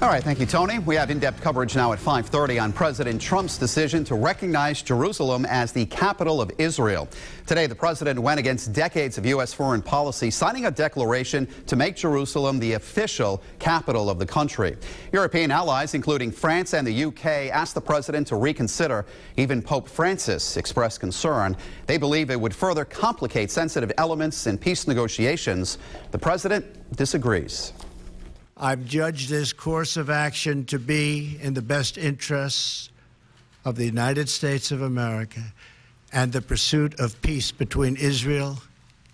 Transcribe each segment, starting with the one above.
All right, thank you, Tony. We have in-depth coverage now at 5:30 on President Trump's decision to recognize Jerusalem as the capital of Israel. Today, the president went against decades of U.S. foreign policy, signing a declaration to make Jerusalem the official capital of the country. European allies, including France and the U.K., asked the president to reconsider. Even Pope Francis expressed concern. They believe it would further complicate sensitive elements in peace negotiations. The president disagrees. I've judged this course of action to be in the best interests of the United States of America and the pursuit of peace between Israel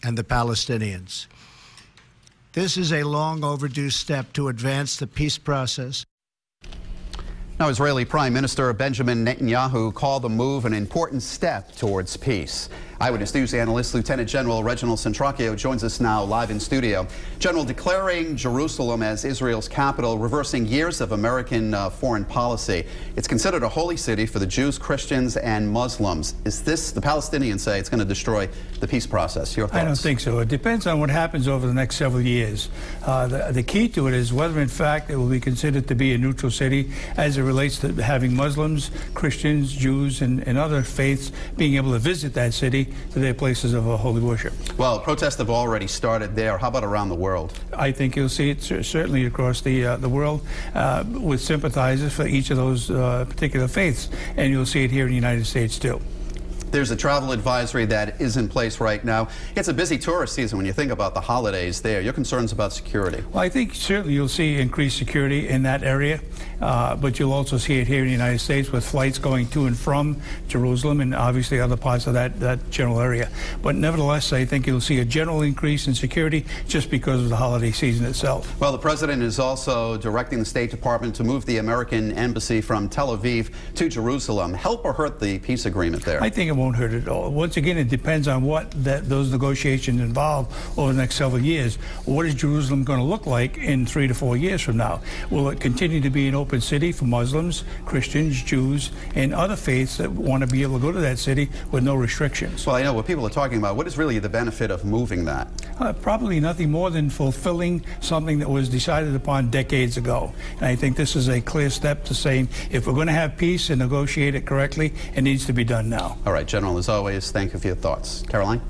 and the Palestinians. This is a long overdue step to advance the peace process. Now, Israeli Prime Minister Benjamin Netanyahu called the move an important step towards peace. Eyewitness News analyst Lieutenant General Reginald Centracchio joins us now live in studio. General, declaring Jerusalem as Israel's capital, reversing years of American foreign policy. It's considered a holy city for the Jews, Christians, and Muslims. Is this, the Palestinians say, it's going to destroy the peace process? Your thoughts? I don't think so. It depends on what happens over the next several years. The key to it is whether, in fact, it will be considered to be a neutral city as it relates to having Muslims, Christians, Jews, and other faiths being able to visit that city to their places of holy worship. Well, protests have already started there. How about around the world? I think you'll see it certainly across the world with sympathizers for each of those particular faiths, and you'll see it here in the United States too. There's a travel advisory that is in place right now. It's a busy tourist season when you think about the holidays there. Your concerns about security? Well, I think certainly you'll see increased security in that area, but you'll also see it here in the United States with flights going to and from Jerusalem and obviously other parts of that general area. But nevertheless, I think you'll see a general increase in security just because of the holiday season itself. Well, the president is also directing the State Department to move the American embassy from Tel Aviv to Jerusalem. Help or hurt the peace agreement there? I think it won't hurt at all. Once again, it depends on what those negotiations involve over the next several years. What is Jerusalem going to look like in 3 to 4 years from now? Will it continue to be an open city for Muslims, Christians, Jews, and other faiths that want to be able to go to that city with no restrictions? Well, I know what people are talking about. What is really the benefit of moving that? Probably nothing more than fulfilling something that was decided upon decades ago. And I think this is a clear step to saying if we're going to have peace and negotiate it correctly, it needs to be done now. All right, General, as always, thank you for your thoughts. Caroline?